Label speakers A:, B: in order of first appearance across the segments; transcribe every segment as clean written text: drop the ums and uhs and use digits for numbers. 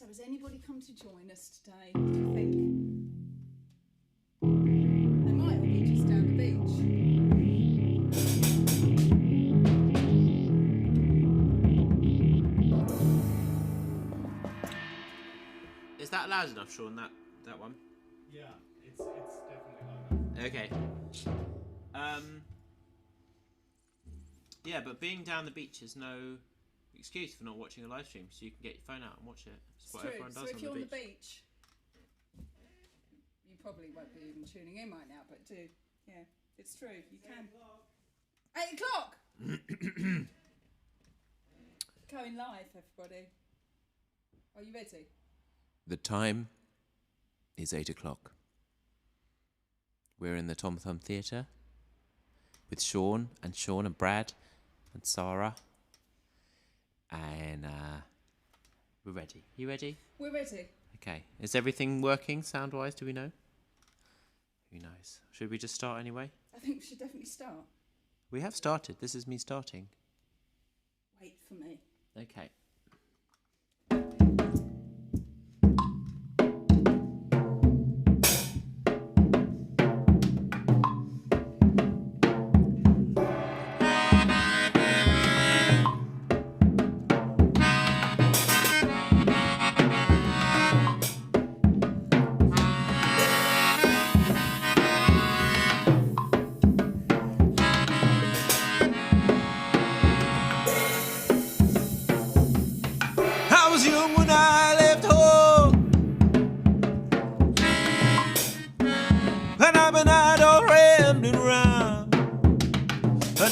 A: So has anybody come to join us today, do you think? They might all be just down the beach.
B: Is that loud enough, Sean, that one?
C: Yeah, it's definitely loud enough.
B: Okay. Yeah, but being down the beach is no excuse for not watching a live stream, so you can get your phone out and watch it. It's what everyone does.
A: So if you're
B: on
A: the beach, you probably won't be even tuning in right now, but yeah, it's true. You can. 8 o'clock. Going live, everybody. Are you ready?
D: The time is 8 o'clock. We're in the Tom Thumb Theatre with Sean and Brad and Sarah. And we're ready. You ready?
A: We're ready.
D: Okay. Is everything working sound-wise? Do we know? Who knows? Should we just start anyway?
A: I think we should definitely start.
D: We have started. This is me starting.
A: Wait for me.
D: Okay.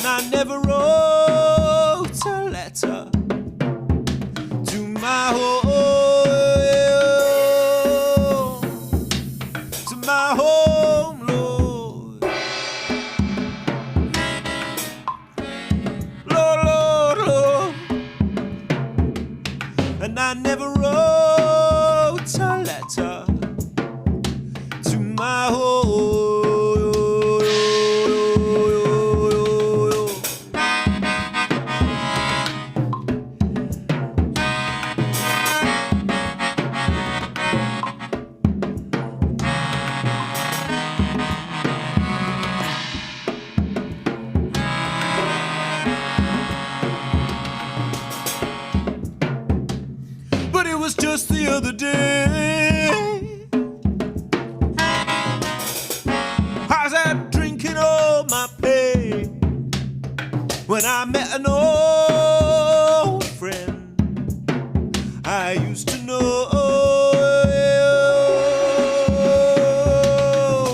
E: I never wrote a letter to my home, Lord. Lord. And I never wrote a letter to my home. Just the other day, I was out drinking all my pay when I met an old friend I used to know.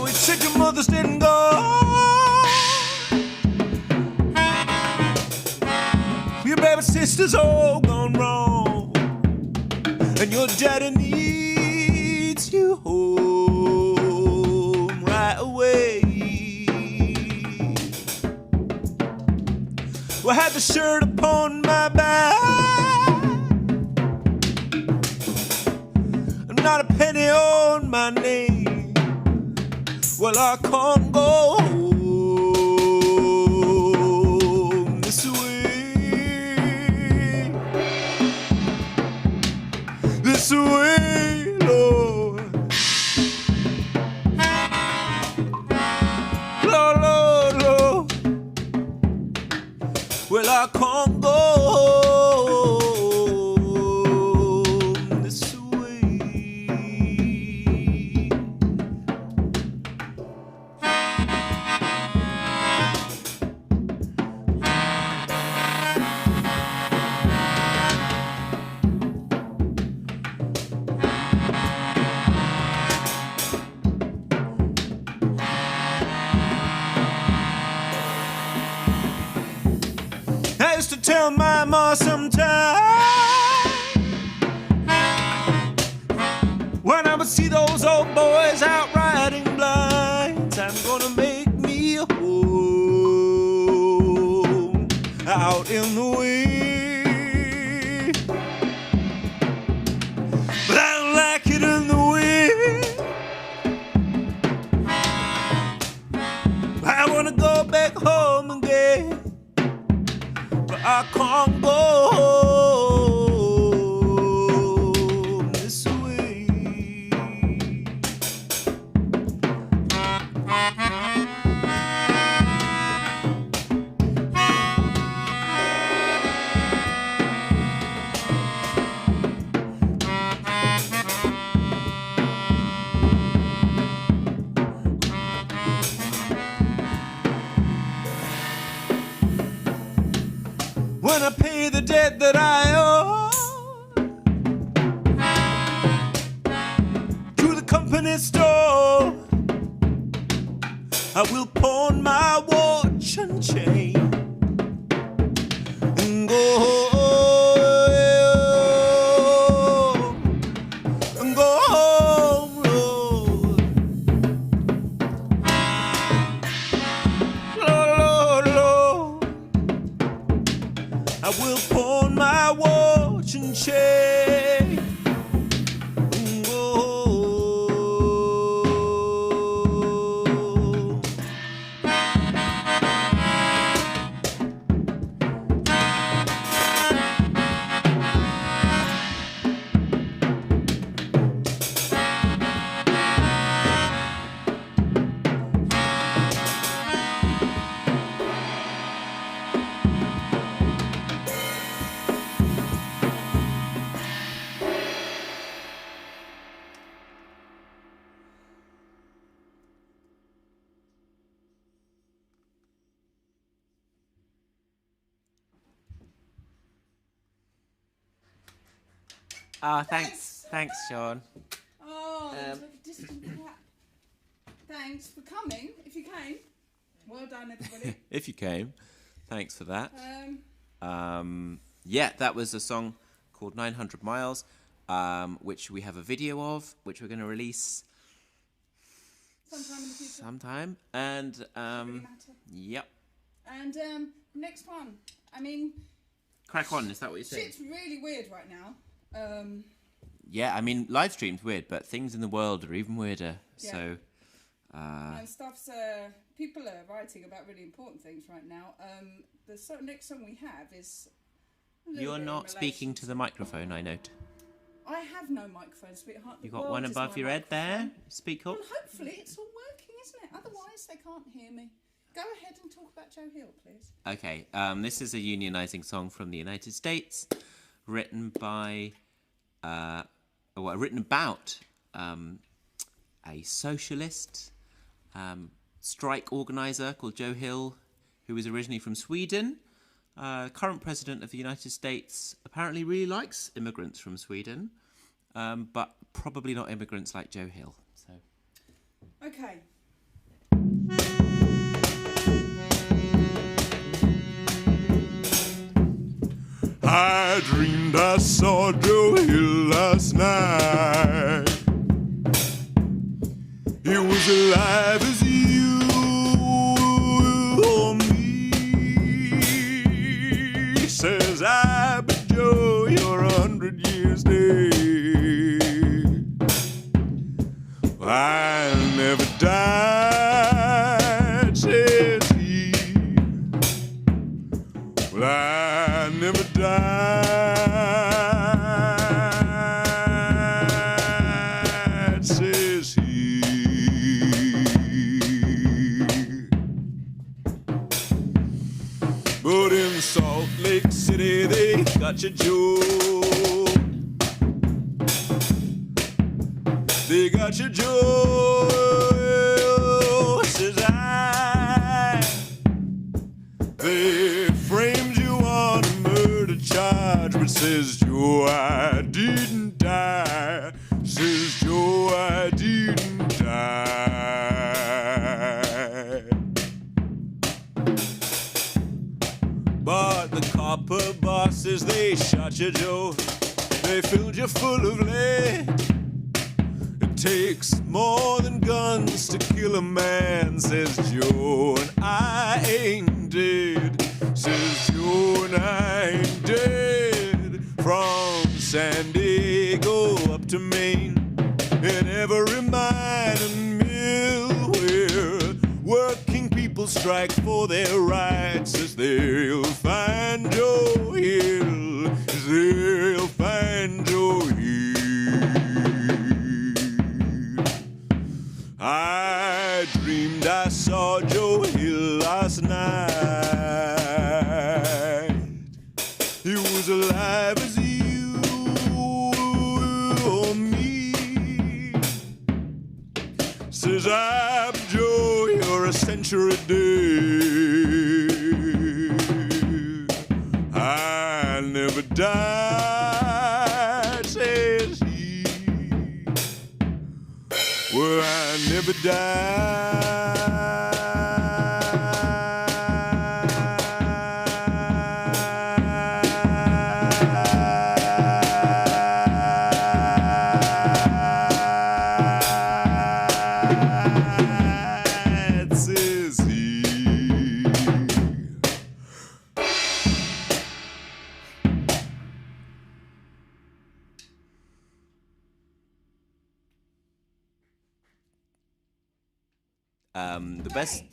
E: He said your mother's dead and gone, your baby sister's all gone wrong, and your daddy needs you home right away. Well, I had the shirt upon my back and not a penny on my name. Well, I can't go home this way. This way, Lord. Lord. Well, I can't go this way. I used to tell my ma sometime when I would see those old boys out riding blind, I'm gonna make me a home out in the way. But I don't like it in the way. I wanna go back home again, but I can't go home this pay the debt that I owe to the company store. I will pawn my watch and chain and go home, Lord. Lord, Lord, I will pawn my watch and chain and go home.
D: Thanks, Sean.
A: Oh, it's like a distant clap. Thanks for coming. If you came, well done, everybody.
D: If you came, thanks for that. Yeah, that was a song called 900 Miles, which we have a video of, which we're going to release
A: Sometime in the future.
D: sometime. And
A: Doesn't really matter.
D: yep,
A: And next one. I mean,
D: crack on. Is that what you're saying?
A: shit's really weird right now.
D: Yeah, I mean, live stream's weird, but things in the world are even weirder.
A: Yeah.
D: So,
A: And stuff's people are writing about really important things right now. The next song we have is. a little
D: you're
A: bit in
D: not speaking to the microphone, I note.
A: I have no microphone, sweetheart.
D: You
A: The
D: got
A: world
D: one
A: is
D: above
A: my
D: your head there.
A: microphone.
D: Speak up.
A: Well, hopefully it's all working, isn't it? Otherwise, they can't hear me. Go ahead and talk about Joe Hill, please.
D: Okay, this is a unionizing song from the United States, written by, written about a socialist strike organizer called Joe Hill, who was originally from Sweden. Current president of the United States apparently really likes immigrants from Sweden, but probably not immigrants like Joe Hill. So,
A: Okay.
E: I dreamed I saw Joe Hill last night. He was alive as you or me. He says, I, but Joe, you're 100 years dead. I'll never die, says he. Well, I never died, says he. But in Salt Lake City, they got you, Joe. They got you, Joe, says I. They framed you on a murder charge, but says Joe, I didn't die. Says Joe, I didn't die. But the copper bosses, they shot you, Joe. They filled you full of lead. It takes more than guns to kill a man, says Joe, and I ain't dead. Says Joe, and I ain't dead. From San Diego up to Maine, in every mine and mill where working people strike for their rights, says they'll find Joe Hill. They'll find Joe Hill. I dreamed I saw Joe Hill last night. He was alive as you or me. Says, I'm Joe, you're a century dead. I never die, says he. Well, I never died, says he.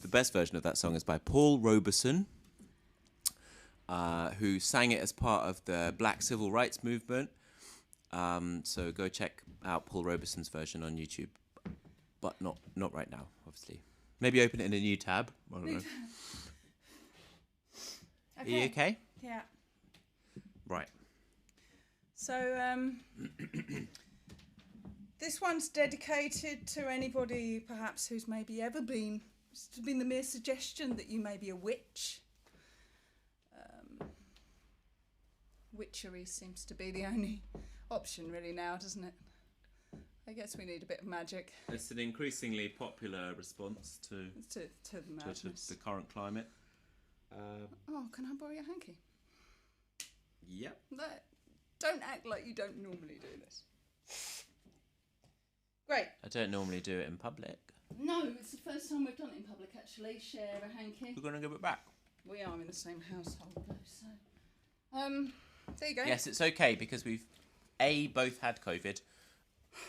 E: The best version of that song is by Paul Robeson, who sang it as part of the Black Civil Rights Movement. So go check out Paul Robeson's version on YouTube, but not right now, obviously. Maybe open it in a new tab. I don't know.
A: Okay.
E: Are you okay?
A: Yeah.
E: Right.
A: So, this one's dedicated to anybody, perhaps, who's maybe ever been. It's been the mere suggestion that you may be a witch. Witchery seems to be the only option, really, now, doesn't it? I guess we need a bit of magic.
D: It's an increasingly popular response to
A: the madness.
D: the current climate.
A: Oh, can I borrow your hanky?
D: Yep.
A: Don't act like you don't normally do this. Great.
D: I don't normally do it in public.
A: No, it's the first time we've done it in public, actually. Share a hanky.
D: We're going to give it back.
A: We are in the same household, though, so... there you go.
D: Yes, it's okay because we've both had COVID,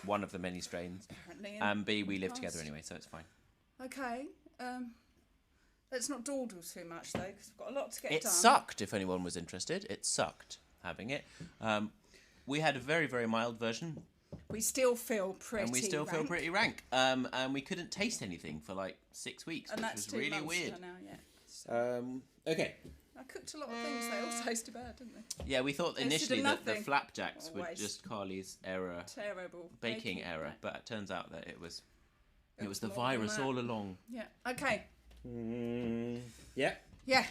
D: one of the many strains,
A: Apparently,
D: and B, we live
A: past.
D: together anyway, so it's fine.
A: Okay. Let's not dawdle too much, though, because we've got a lot to get
D: It
A: done.
D: sucked, if anyone was interested. It sucked having it. We had a very, very mild version,
A: We still feel pretty
D: and we still feel
A: rank.
D: pretty rank. And we couldn't taste anything for like 6 weeks,
A: And
D: which
A: that's
D: was
A: 2
D: really
A: months
D: weird.
A: ago now, yeah. So
D: Okay.
A: I cooked a lot of things. They all tasted bad, didn't they?
D: Yeah, we thought
A: Tasted
D: initially
A: of
D: that the
A: nothing.
D: flapjacks were
A: Always.
D: just Carli's error,
A: Terrible.
D: baking error, but it turns out that it was the
A: more than
D: virus
A: that.
D: all along.
A: Yeah. Okay.
D: Yeah.
A: Yeah.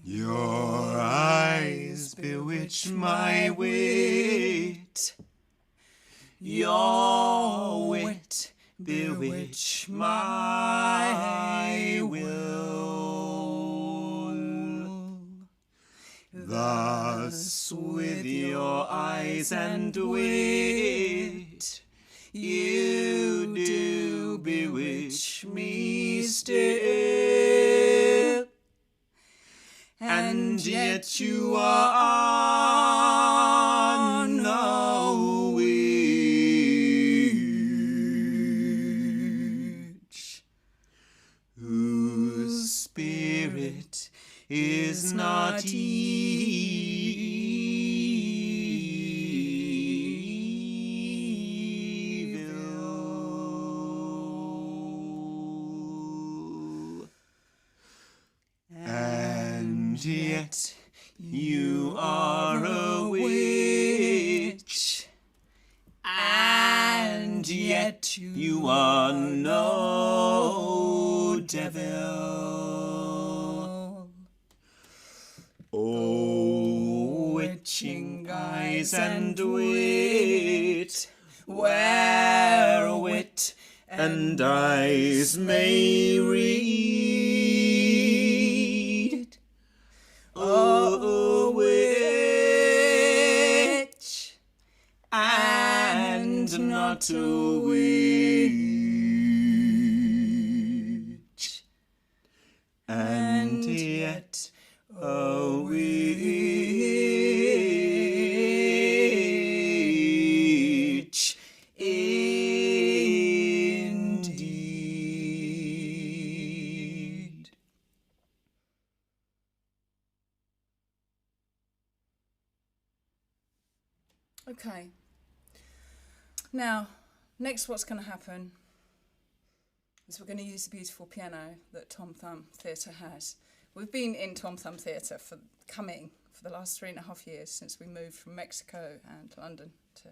E: Your eyes bewitch my wit. Your wit bewitch my will. Thus with your eyes and wit, you do bewitch me still. And yet you are no witch, whose spirit is not evil. And yet you are a witch, and yet you are no devil. Oh, witching eyes and wit, where wit and eyes may read.
D: not to which, and yet a witch indeed.
A: Okay. Now, next what's going to happen is we're going to use the beautiful piano that Tom Thumb Theatre has. We've been in Tom Thumb Theatre for the last 3.5 years since we moved from Mexico and London to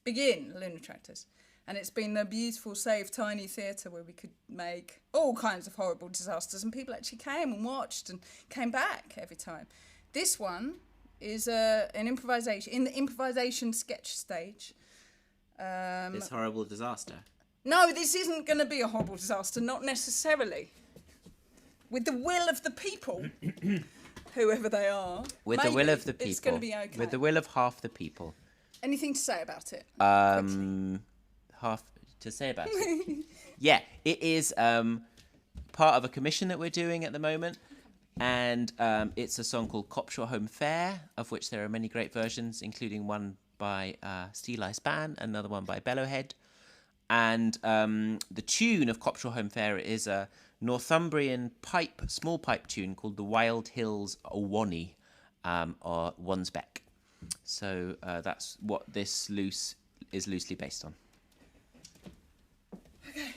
A: begin LUNATRAKTORS. And it's been a beautiful, safe, tiny theatre where we could make all kinds of horrible disasters, and people actually came and watched and came back every time. This one is an improvisation, in the improvisation sketch stage.
D: This horrible disaster.
A: No, this isn't going to be a horrible disaster, not necessarily. With the will of the people, whoever they are.
D: With the will of the people.
A: It's going to be okay.
D: With the will of half the people.
A: Anything to say about it?
D: Half to say about it. Yeah, it is part of a commission that we're doing at the moment. And it's a song called Copshire Home Fair, of which there are many great versions, including one by Steel Ice Band, another one by Bellowhead. And the tune of Copshire Home Fair is a Northumbrian small pipe tune called the Wild Hills Owanny, or Wansbeck. So that's what this is loosely based on.
A: Okay.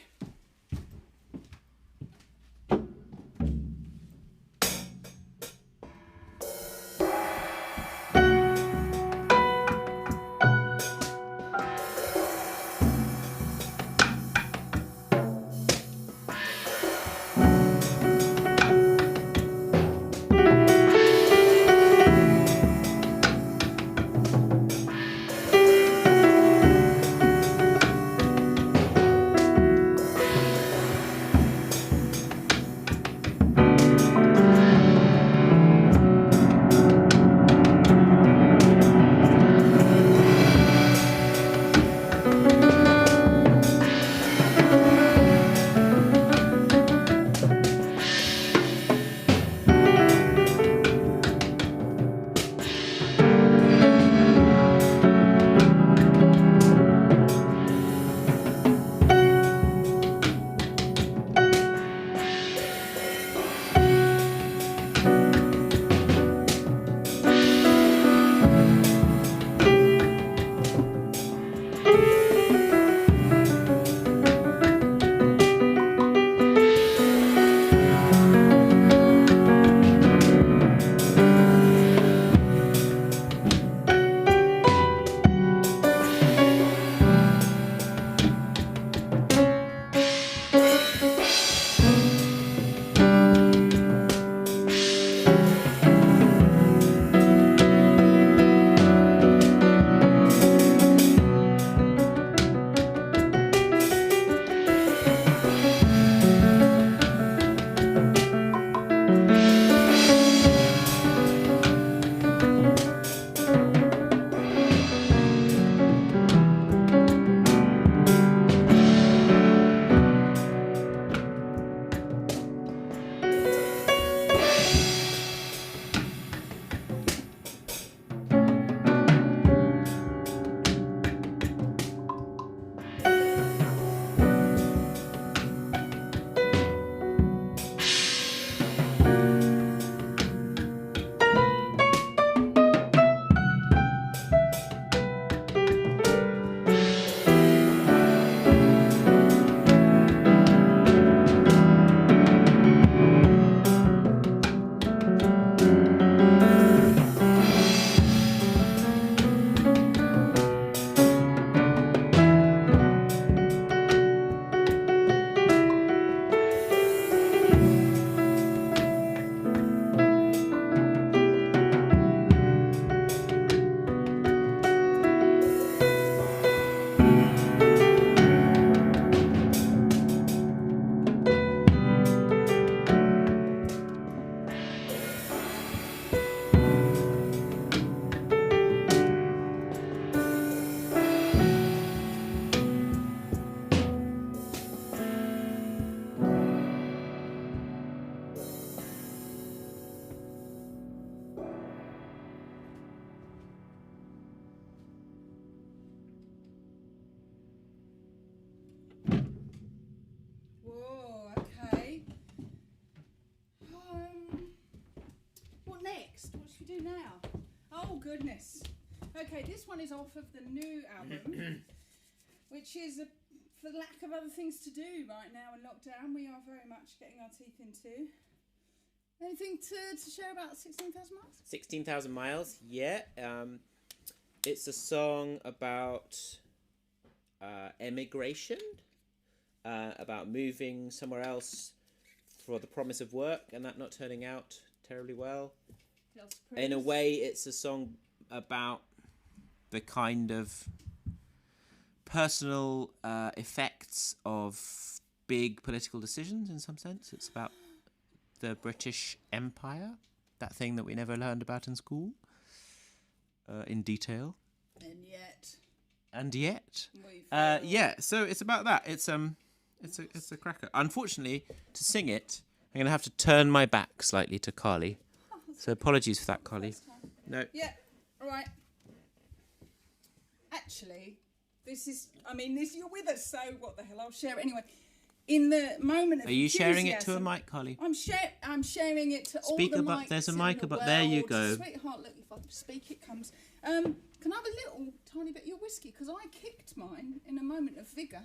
A: do now? Oh, goodness. Okay, this one is off of the new album, which is, for lack of other things to do right now in lockdown, we are very much getting our teeth into. Anything to share about 16,000 Miles?
D: 16,000 Miles, yeah. It's a song about emigration, about moving somewhere else for the promise of work and that not turning out terribly well. In a way, it's a song about the kind of personal effects of big political decisions in some sense. It's about the British Empire, that thing that we never learned about in school in detail. And yet. Yeah, so it's about that. It's a cracker. Unfortunately, to sing it, I'm going to have to turn my back slightly to Carli. So apologies for that, Carli. No.
A: Yeah, all right. Actually, you're with us, so what the hell, I'll share it anyway. In the moment of
D: Are you sharing it to a mic, Carli?
A: I'm sharing it to
D: Speak
A: all the
D: up,
A: mics.
D: there's a mic up. There you go.
A: Sweetheart, look, if I speak, it comes. Can I have a little tiny bit of your whiskey? Because I kicked mine in a moment of vigour.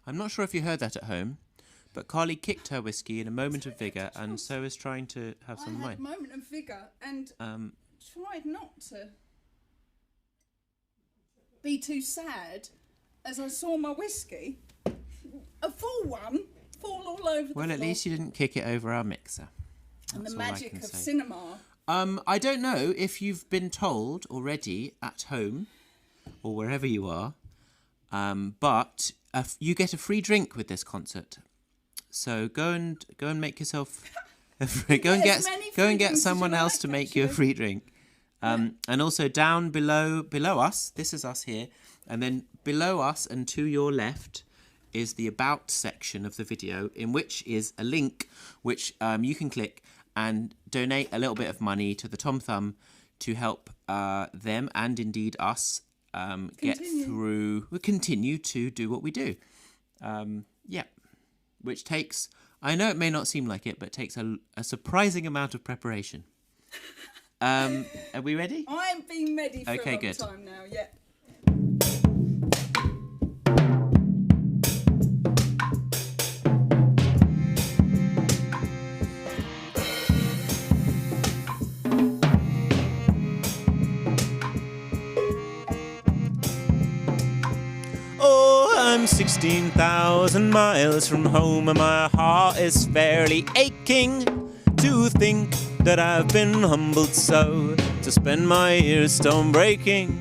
D: I'm not sure if you heard that at home, but Carli kicked her whiskey in a moment of vigour, and so is trying to have some of mine.
A: I had a moment of vigour and tried not to be too sad as I saw my whiskey, a full one, fall all over the floor.
D: Well, at least you didn't kick it over our mixer.
A: And
D: That's
A: the
D: all I
A: magic
D: can
A: of
D: say.
A: cinema.
D: I don't know if you've been told already at home or wherever you are, but you get a free drink with this concert. So go and make yourself go and get someone else to make you a free drink. And also down below us, this is us here, and then below us and to your left is the About section of the video, in which is a link which you can click and donate a little bit of money to the Tom Thumb to help them and indeed us get through. We continue to do what we do. Which takes, I know it may not seem like it, but takes a surprising amount of preparation. Are we ready?
A: I've been ready for a long
D: good.
A: time now, yeah.
E: I'm 16,000 miles from home and my heart is fairly aching to think that I've been humbled so to spend my years stone breaking.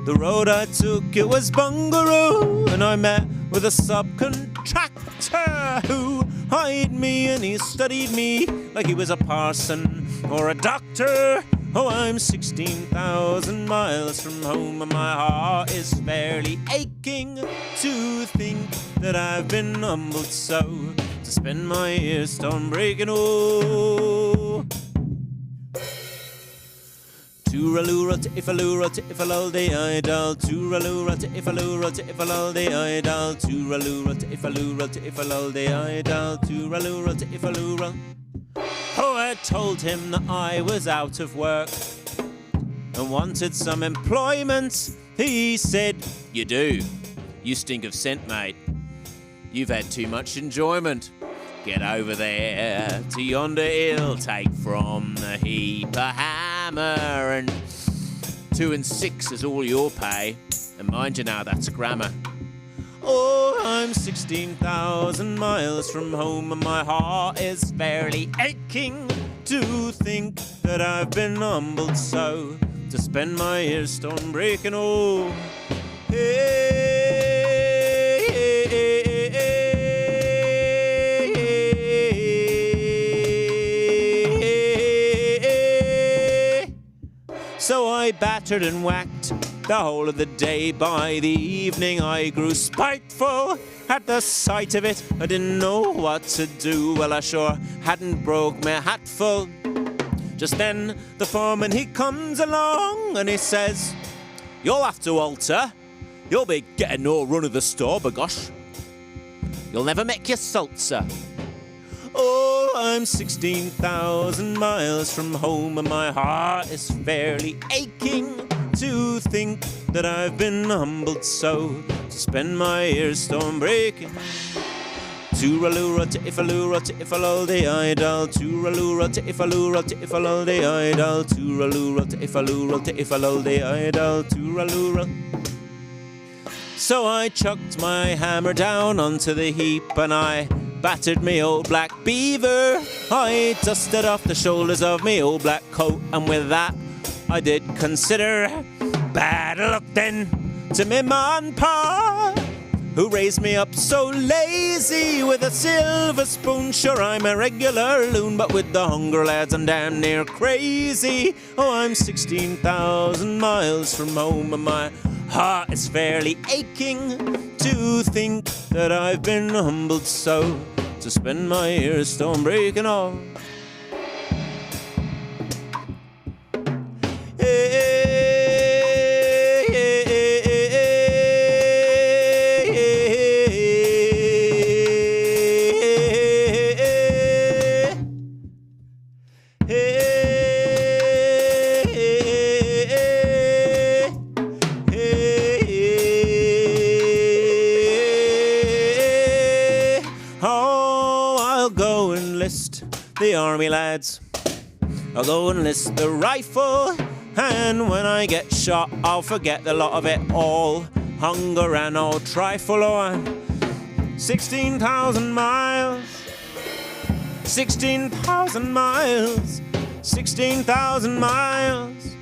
E: The road I took, it was bungaroo, and I met with a subcontractor who hired me and he studied me like he was a parson or a doctor. Oh, I'm 16,000 miles from home and my heart is fairly aching to think that I've been humbled so to spend my years stone breaking. Oh, Tooraloo ifaloo ifalol de idol, Tooraloo ifaloo ifalol de idol, Tooraloo ifaloo de idol, Tooraloo ifaloo. Oh, I told him that I was out of work and wanted some employment. He said, "You do. You stink of scent, mate. You've had too much enjoyment. Get over there to yonder hill, take from the heap a hammer, and 2 and 6 is all your pay. And mind you now, that's grammar." Oh, I'm 16,000 miles from home and my heart is fairly aching to think that I've been humbled so to spend my years stone breaking. Oh, hey, hey, hey, hey, hey. So I battered and whacked the whole of the day. By the evening I grew spiteful at the sight of it. I didn't know what to do. Well, I sure hadn't broke my hat full. Just then the foreman he comes along and he says, "You'll have to alter. You'll be getting no run of the store, b'gosh. You'll never make your salsa." Oh, I'm 16,000 miles from home, and my heart is fairly aching to think that I've been humbled so, to spend my years stone breaking. Tooraloo, ifaloo, ifaloo, the idol. Tooraloo, ifaloo, ifaloo, the idol. Tooraloo, ifaloo, ifaloo, the idol. Tooraloo. So I chucked my hammer down onto the heap, and I battered me old black beaver. I dusted off the shoulders of me old black coat, and with that I did consider bad luck then to me man pa, who raised me up so lazy with a silver spoon. Sure, I'm a regular loon, but with the hunger, lads, I'm damn near crazy. Oh, I'm 16,000 miles from home, and my heart is fairly aching to think that I've been humbled so, to spend my years stone breaking off. The army lads, I'll go and enlist the rifle, and when I get shot I'll forget the lot of it all, hunger and all trifle. Oh, I'm 16,000 miles, 16,000 miles, 16,000 miles,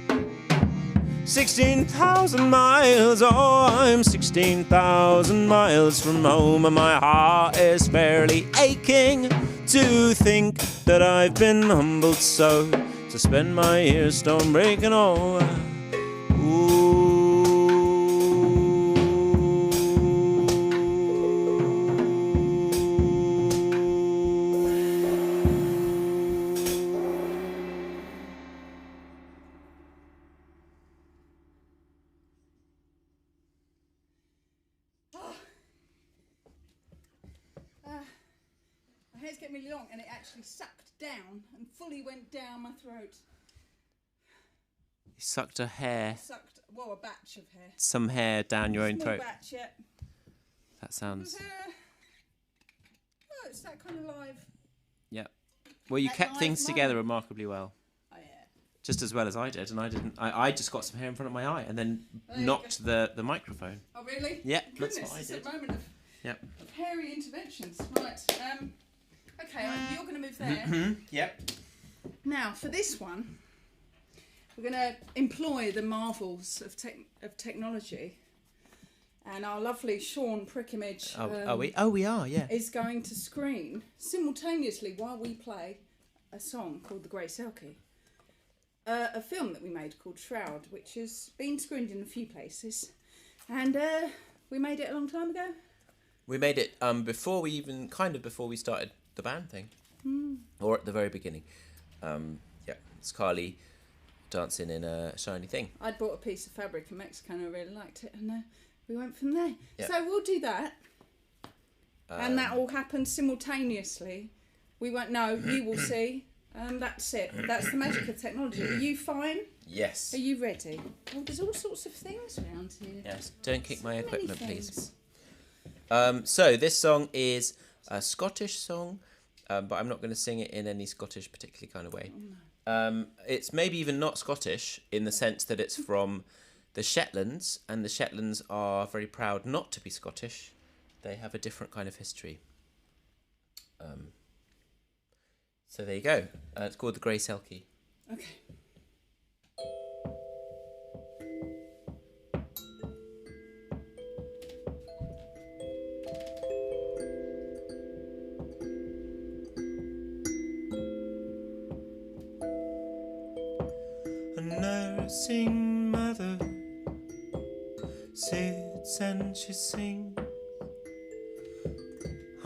E: 16,000 miles. Oh, I'm 16,000 miles from home, and my heart is fairly aching to think that I've been humbled so, to spend my years stone breaking all.
A: My hair's getting really long, and it actually sucked down and fully went down my throat.
D: You sucked a hair.
A: Sucked, well, a batch of hair.
D: Some hair down your own throat.
A: Batch, yeah.
D: That sounds.
A: Oh, it's that kind of live.
D: Yeah. Well, you kept things together remarkably well.
A: Oh yeah.
D: Just as well as I did, and I didn't. I just got some hair in front of my eye and then knocked the microphone.
A: Oh really?
D: Yeah,
A: Goodness,
D: that's what I did.
A: It's a moment of hairy interventions. Right. Okay, you're going to move there.
D: Yep.
A: Now, for this one, we're going to employ the marvels of technology, and our lovely Sean PRICKIMAGE
D: we are, yeah.
A: is going to screen simultaneously while we play a song called The Grey Selkie, a film that we made called Shroud, which has been screened in a few places, and we made it a long time ago.
D: We made it before we started the band thing, or at the very beginning. It's Carli dancing in a shiny thing.
A: I'd bought a piece of fabric in Mexico and I really liked it, and we went from there.
D: Yep.
A: So we'll do that, and that all happened simultaneously. We won't know. You will see. That's it. That's the magic of technology. Are you fine?
D: Yes.
A: Are you ready? Oh, there's all sorts of things around here.
D: Yes. Don't kick my equipment,
A: things.
D: please. So this song is a Scottish song, but I'm not going to sing it in any Scottish particularly kind of way. Oh, no. It's maybe even not Scottish in the sense that it's from the Shetlands, and the Shetlands are very proud not to be Scottish. They have a different kind of history. So there you go. It's called The Grey Selkie.
A: Okay.
E: A nursing mother sits and she sings.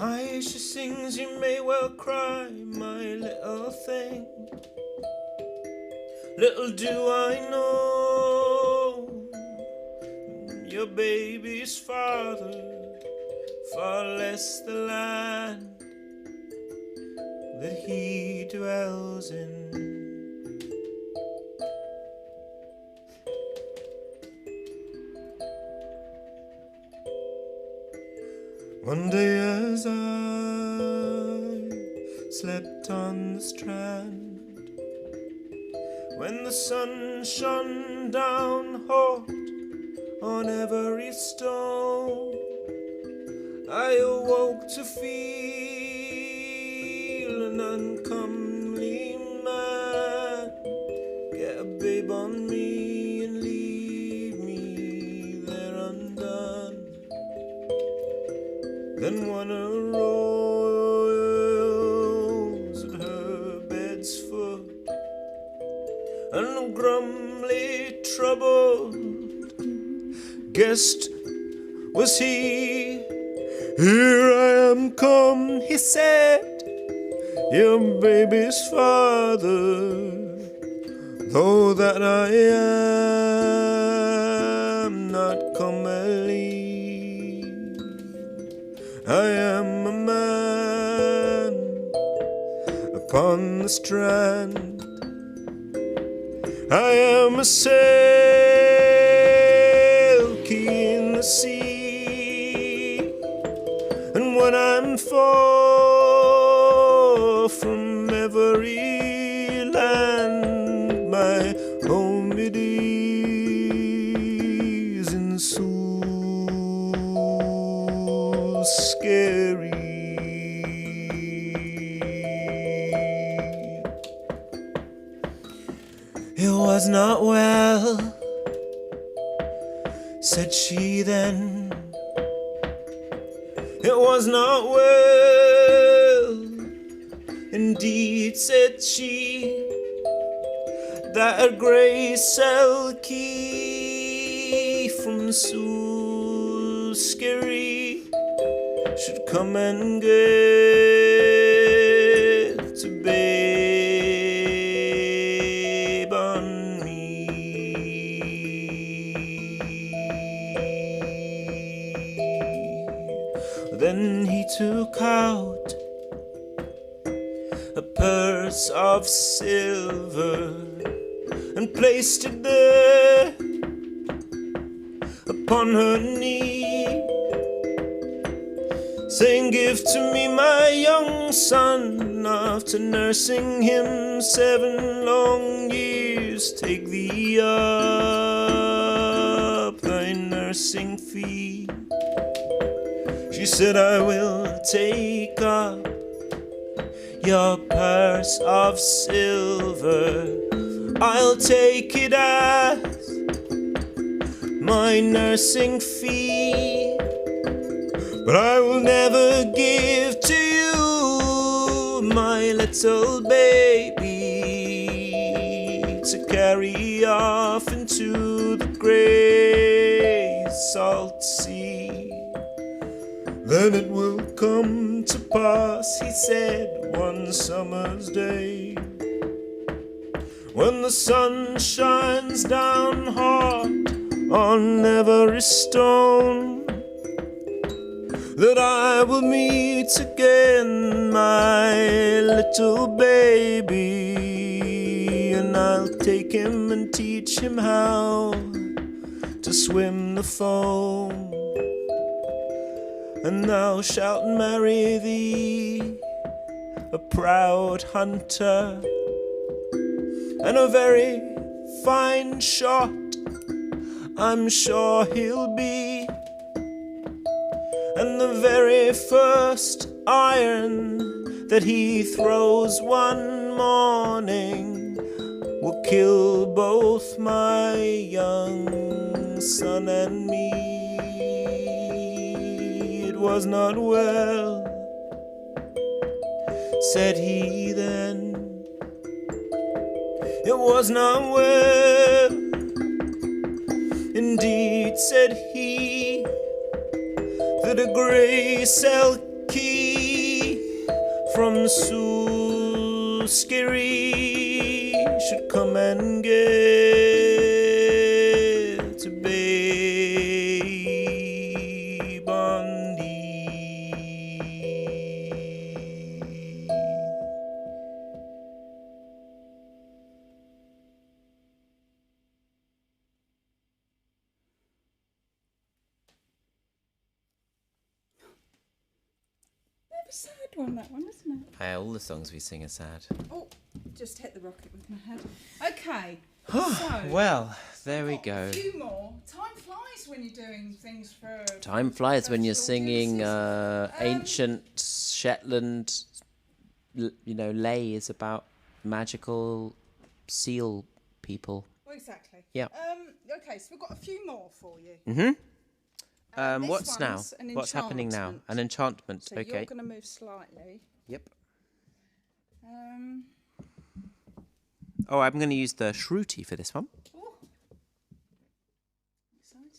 E: Aye, she sings, you may well cry, my little thing. Little do I know, your baby's father, far less the land, that he dwells in. One day as I slept on the strand, when the sun shone down hot on every stone, I awoke to feel an uncomely man get a babe on me and leave me there undone. Then one arose at her bed's foot, and a grumbly troubled guest was he. Here I am come, he said, your baby's father, though that I am not comely. I am a man upon the strand. I am a sail key in the sea, and when I'm far from every land, my home it is in so scary. It was not well, said she then. It was not well, indeed, said she, that a grey cell key from so scary should come and get a babe on me. Then he took out a purse of silver and placed it there upon her knee, saying, give to me my young son, after nursing him 7 long years, take thee up thy nursing fee. She said, I will take up your purse of silver, I'll take it as my nursing fee, but I will never give to you my little baby to carry off into the grey salt sea. Then it will come to pass, he said, one summer's day, when the sun shines down hot on every stone, that I will meet again my little baby, and I'll take him and teach him how to swim the foam. And thou shalt marry thee a proud hunter, and a very fine shot I'm sure he'll be, and the very first iron that he throws one morning will kill both my young son and me. It was not well, said he then. It was not well, indeed, said he, that a grey cell key from so scary should come and get a babe on thee.
A: a sad one, that one, isn't it?
D: Hey, all the songs we sing are sad.
A: Oh, just hit the rocket with my head. Okay. So,
D: Well, there we
A: got
D: go.
A: A few more. Time flies when you're doing things for.
D: Time flies when you're
A: professional
D: singing
A: audiences.
D: ancient Shetland, lays about magical seal people.
A: Well, exactly.
D: Yeah.
A: Okay, so we've got a few more for you.
D: Mm-hmm.
A: This
D: What's now?
A: one's an
D: What's happening now?
A: enchantment.
D: An enchantment.
A: So
D: Okay.
A: you're going to move slightly.
D: Yep.
A: Um,
D: Oh, I'm going to use the shruti for this one.
A: oh, exciting.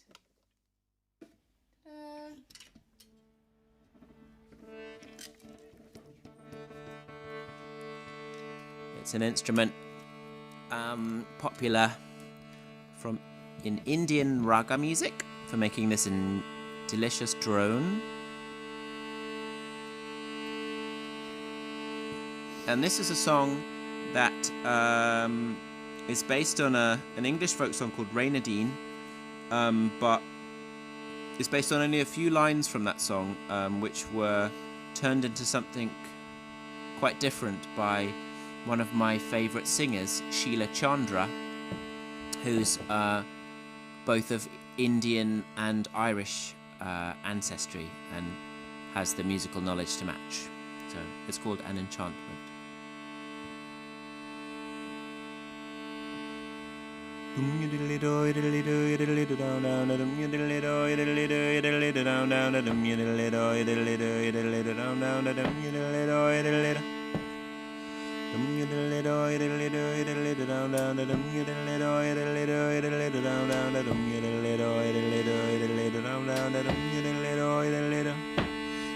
D: It's an instrument popular in Indian raga music for making this delicious drone. And this is a song that is based on an English folk song called Reynardine, but it's based on only a few lines from that song, which were turned into something quite different by one of my favourite singers, Sheila Chandra, who's both of Indian and Irish ancestry and has the musical knowledge to match. So it's called An Enchantment.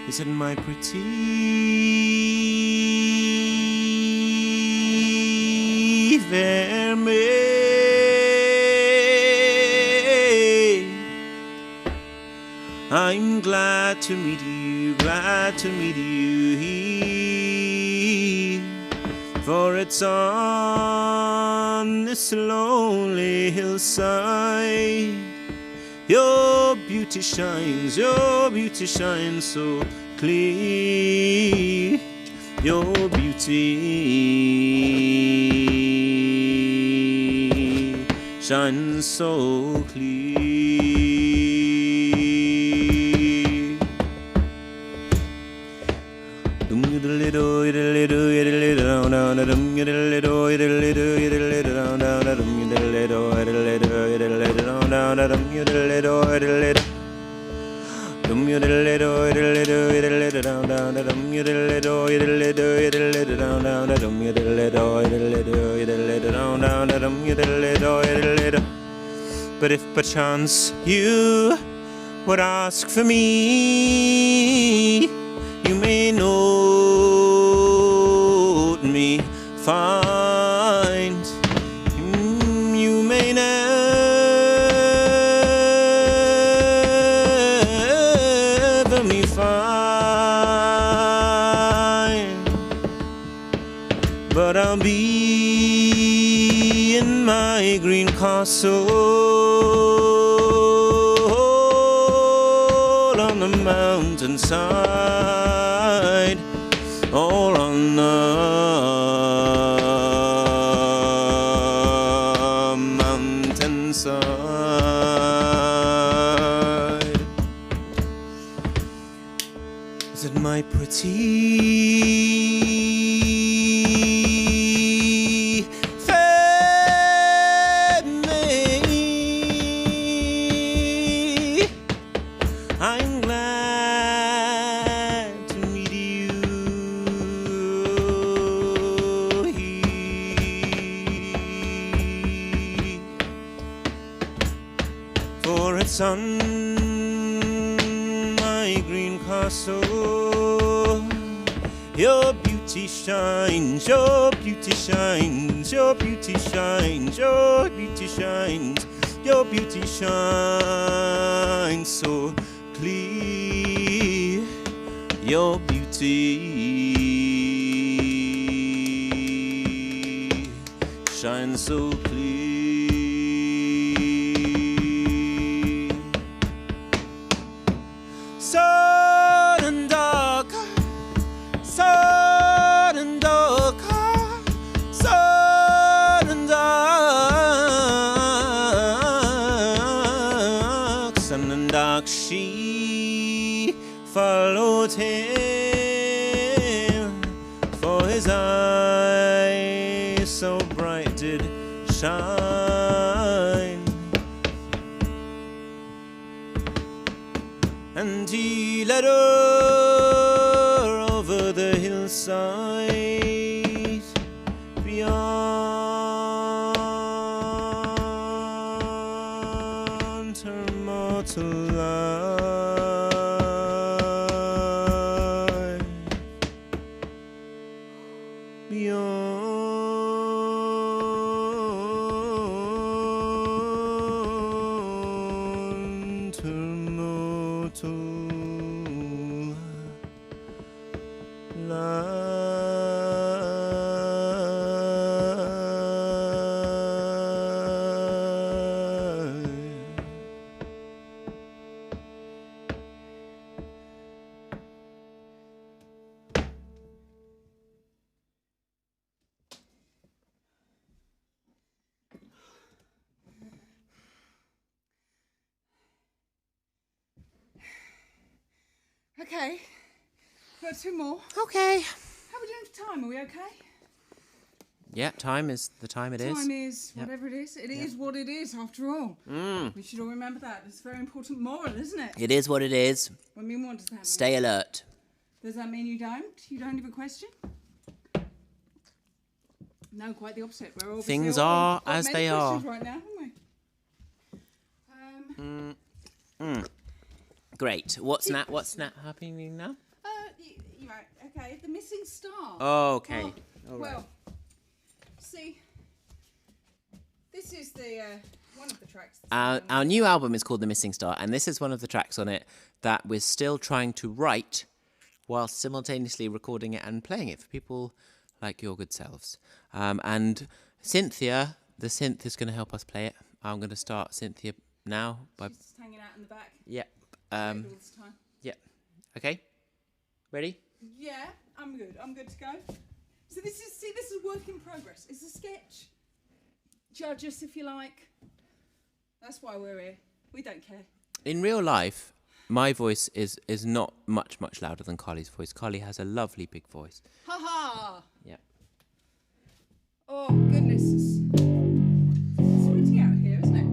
D: He said, my pretty fair maid, I'm glad to meet you here, for it's on this lonely hillside your beauty shines so clear, your beauty shines so clear. But if perchance you would ask for me, you may note me find. You may never me find, but I'll be in my green castle on the mountainside, all on the mountainside. Is it my pretty fair maid? I'm glad to meet you here, for it's on my green castle your beauty shines, your beauty shines, your beauty shines, your beauty shines, your beauty shines so clear, your beauty shines so clear. Sun and dark dark she followed him, for his eyes so bright did shine, and he led her over the hillside beyond her mortal life. Beyond her mortal life.
A: Okay, got two more.
D: Okay.
A: How are we doing for time? Are we okay?
D: Yeah, time is the time it is.
A: Time is whatever it is. It is what it is, after all. We should all remember that. It's a very important moral, isn't it?
D: It is what it is.
A: I mean, what does that mean?
D: Stay alert.
A: Does that mean you don't? You don't even question? No, quite the opposite. We're obviously
D: Things
A: all
D: are
A: got
D: as
A: many
D: they are.
A: questions right now, haven't we?
D: Great. What's happening now?
A: You're right. Okay, the missing star.
D: Oh, okay.
A: Oh,
D: All right.
A: well, see, this is the one of the tracks.
D: Our new album is called The Missing Star, and this is one of the tracks on it that we're still trying to write while simultaneously recording it and playing it for people like your good selves. And Cynthia, the synth, is going to help us play it. I'm going to start Cynthia now.
A: She's just hanging out in the back.
D: Yep.
A: All this time.
D: Yep. Okay. Ready?
A: Yeah, I'm good. I'm good to go. So this is a work in progress. It's a sketch. Judge us if you like. That's why we're here. We don't care.
D: In real life, my voice is not much louder than Carli's voice. Carli has a lovely big voice.
A: Ha ha!
D: Yep.
A: Oh goodness. It's windy out here, isn't it?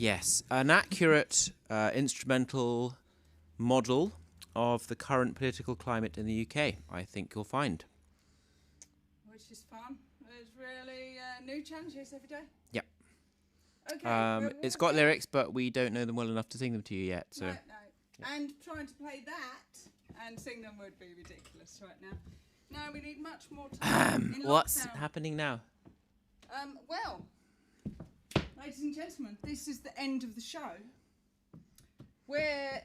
D: Yes, an accurate instrumental model of the current political climate in the UK, I think you'll find.
A: Which is fun. There's really new challenges every day.
D: Yep.
A: Okay.
D: It's got lyrics, but we don't know them well enough to sing them to you yet. So.
A: No. And trying to play that and sing them would be ridiculous right now. No, we need much more time. In
D: What's
A: lockdown.
D: happening now?
A: Well, ladies and gentlemen, this is the end of the show. Where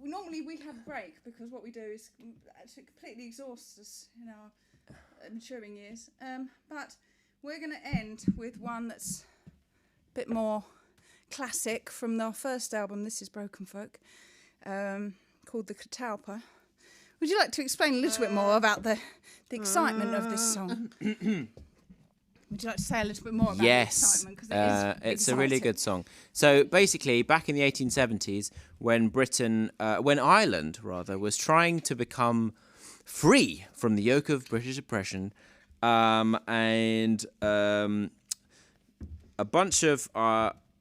A: normally we have a break because what we do is actually completely exhaust us in our maturing years. But we're going to end with one that's a bit more classic from our first album. This is Broken Folk, called The Catalpa. Would you like to explain a little bit more about the excitement of this song? Would you like to say a little bit more about the excitement? Because
D: it's a really good song. So basically, back in the 1870s, when Ireland was trying to become free from the yoke of British oppression, and a bunch of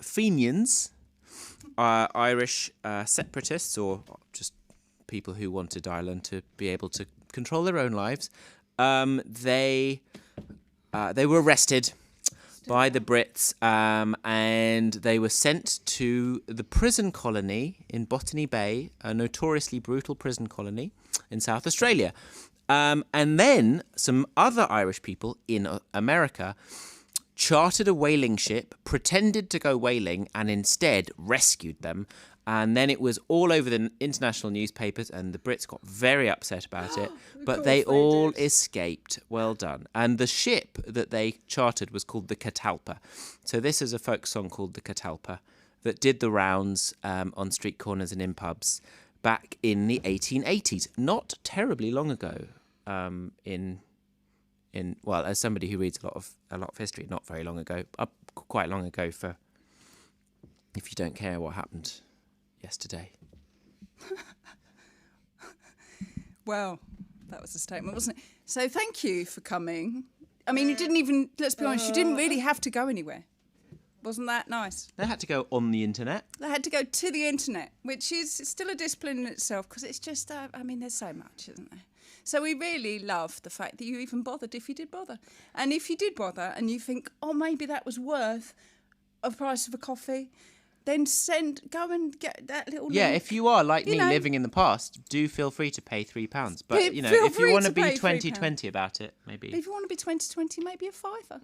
D: Fenians, Irish separatists, or just people who wanted Ireland to be able to control their own lives, they were arrested by the Brits, and they were sent to the prison colony in Botany Bay, a notoriously brutal prison colony in South Australia. And then some other Irish people in America chartered a whaling ship, pretended to go whaling, and instead rescued them. And then it was all over the international newspapers, and the Brits got very upset about it. But they all escaped. Well done. And the ship that they chartered was called the Catalpa. So this is a folk song called the Catalpa that did the rounds on street corners and in pubs back in the 1880s. Not terribly long ago. Well, as somebody who reads a lot of history, not very long ago. Quite long ago for if you don't care what happened yesterday.
A: Well, that was a statement, wasn't it? So thank you for coming. I mean, you didn't even, let's be honest, you didn't really have to go anywhere. Wasn't that nice?
D: They had to go on the internet.
A: They had to go to the internet, which is still a discipline in itself because it's just, there's so much, isn't there? So we really love the fact that you even bothered if you did bother. And if you did bother and you think, oh, maybe that was worth the price of a coffee, then go and get that little
D: Yeah,
A: link.
D: if you are like me living in the past, do feel free to pay £3. But, if you want to be 2020 about it, maybe.
A: If you want to be 2020, maybe a fiver.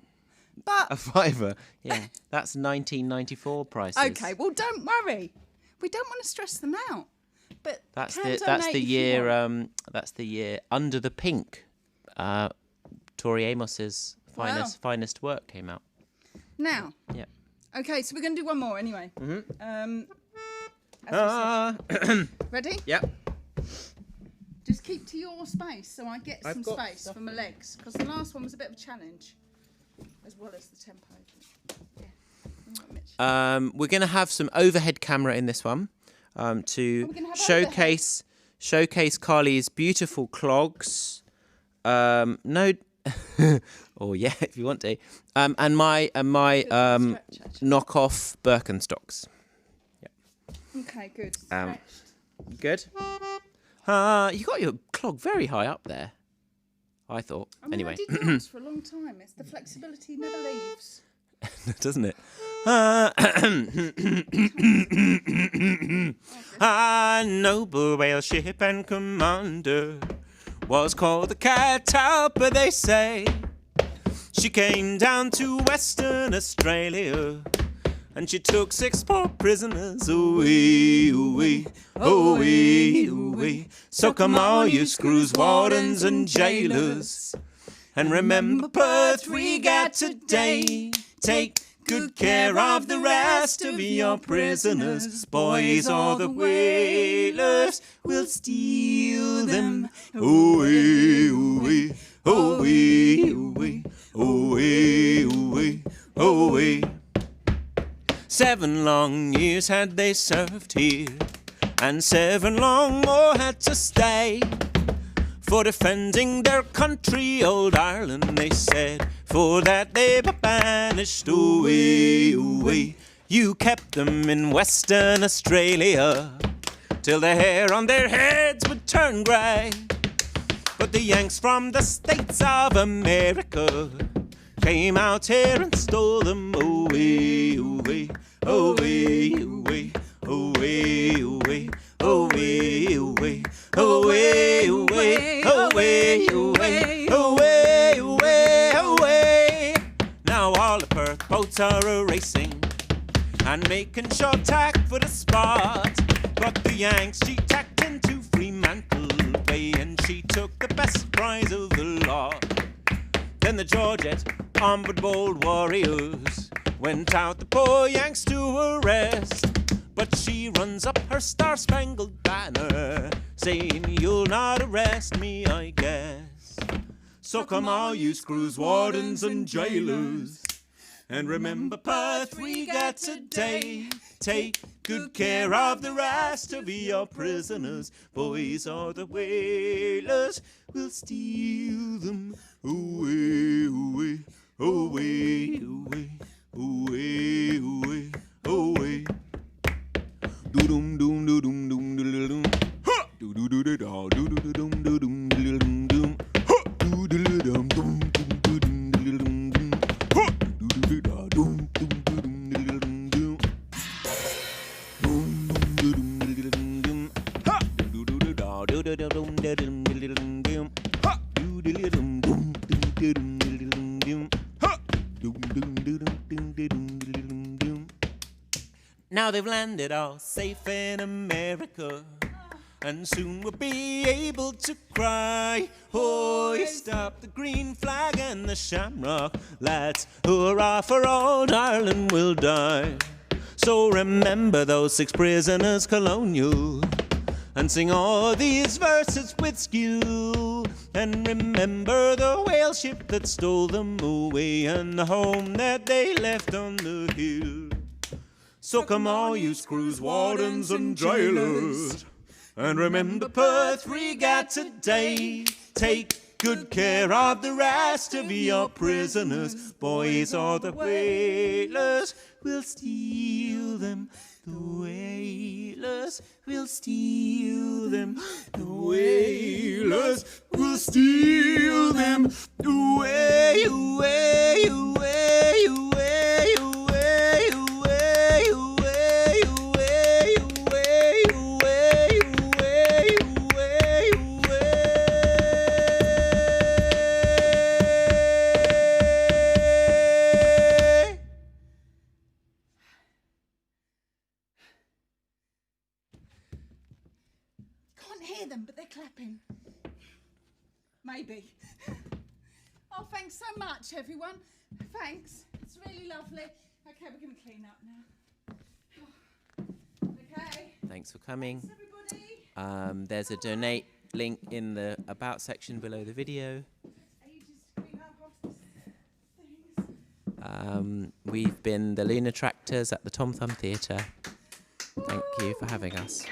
A: But
D: a fiver, yeah. That's 1994 prices.
A: Okay, well, don't worry. We don't want to stress them out. But
D: that's the year Under the Pink. Tori Amos's finest work came out.
A: Now.
D: Yeah.
A: Okay, so we're going to do one more anyway.
D: Mm-hmm.
A: Ready?
D: Yep.
A: Just keep to your space so I get some space for my legs. Because the last one was a bit of a challenge, as well as the tempo. Yeah.
D: We're going to have some overhead camera in this one to showcase Carli's beautiful clogs. No... or yeah, if you want to, and my knockoff Birkenstocks. Yeah.
A: Okay, good.
D: Good. You got your clog very high up there. I thought. Anyway,
A: I did yours for a long time. It's the flexibility never leaves.
D: Doesn't it? A noble whale ship and commander was called the Catalpa, they say. She came down to Western Australia, and she took 6 poor prisoners. Ooh-wee, ooh-wee, ooh-wee, ooh-wee. So come all you screws, wardens and jailers, and remember Perth Regatta today. Take good care of the rest of your prisoners, boys, or the whalers will steal them. Ooh-wee, ooh-wee, ooh-wee, ooh-wee, ooh-wee, ooh-wee, ooh-wee. 7 long years had they served here, and 7 long more had to stay. For defending their country, old Ireland, they said, for that they were banished. Ooh-wee, ooh-wee,
E: You kept them in Western Australia till the hair on their heads would turn grey. But the Yanks from the States of America came out here and stole them away, away, away, away, away, away, away, away, away, away, away, away, away, away, away. Now all the Perth boats are a-racing and making short tack for the spot. But the Yanks, she tacked into Fremantle Bay and she took the best prize of the lot. Then the Georgette, armed bold warriors, went out the poor Yanks to arrest. But she runs up her star-spangled banner, saying, "You'll not arrest me, I guess." So come all you screws, wardens and jailers, and remember Perth we got today. Take good care of the rest of your prisoners, boys, or the whalers will steal them away, away, away, away, away, away, away. Do-dum, dum, do-dum, dum, do-dum, ha! Do-do-do-do-da, do-do-do-dum, do-dum, do-dum, dum, ha! Do-do-do-dum, dum, dum, do-dum, dum, ha! Do-do-do-da, dum, dum, do-dum, dum, dum, ha! Do-do-do-da, do-do-do-dum, dum, ha! Do-do-do-dum, dum, dum, ha! Dum, dum. Now they've landed all safe in America, and soon we'll be able to cry, hoist up the green flag and the shamrock, lads, hurrah, for old Ireland will die. So remember those 6 prisoners colonial, and sing all these verses with skill. And remember the whale ship that stole them away, and the home that they left on the hill. So come all you screws, wardens and jailers, and remember Perth we got today. Take good care of the rest of your prisoners, boys, or the whalers will steal them. The whalers will steal them. The whalers will steal them away, away, away, away, away, away, away, away, away, away, away, away, away.
A: Can't hear them, but they're clapping. Maybe. Oh, thanks so much, everyone. Thanks. It's really lovely. Okay, we're going to clean up now. Okay.
D: Thanks for coming.
A: Thanks, everybody.
D: There's a donate link in the About section below the video.
A: Ages to clean up after things.
D: We've been the LUNATRAKTORS at the Tom Thumb Theatre. Thank you for having us.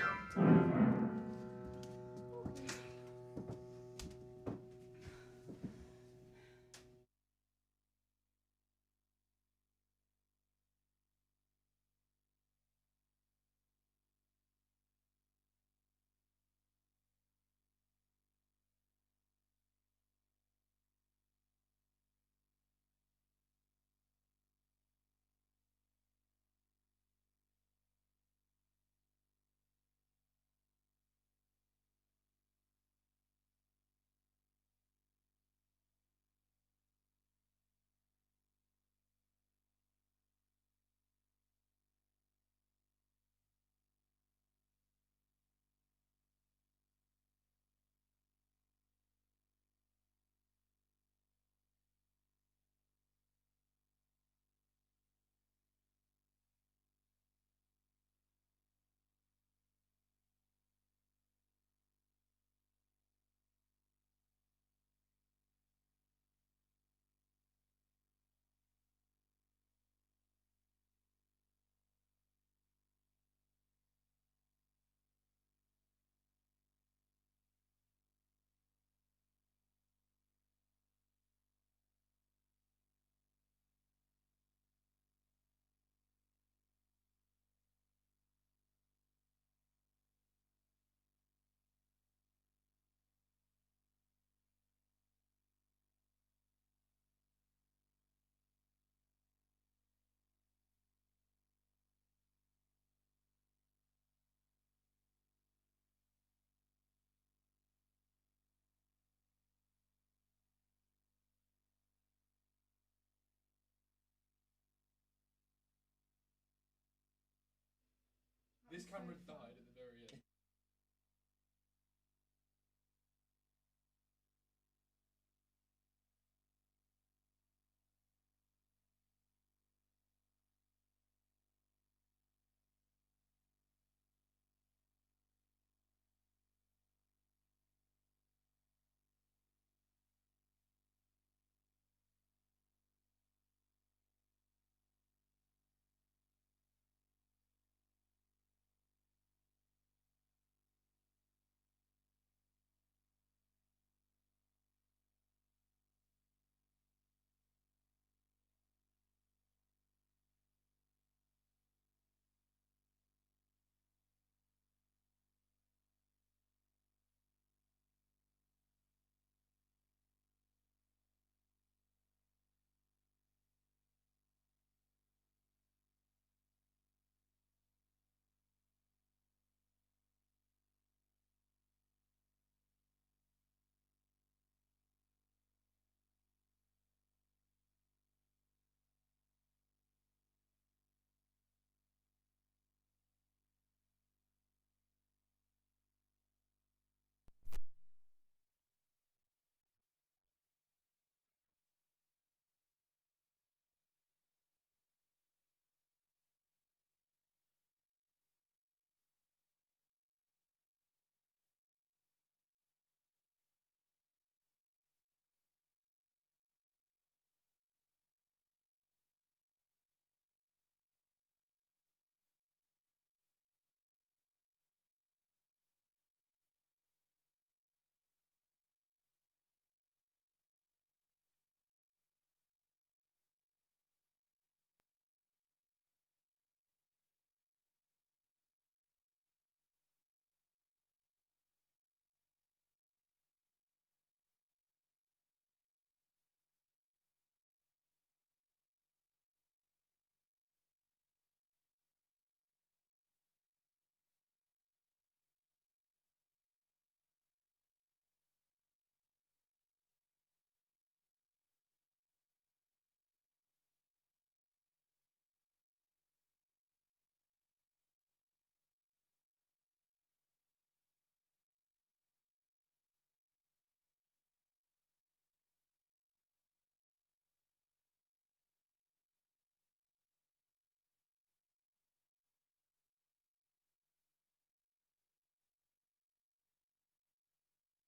C: camera died.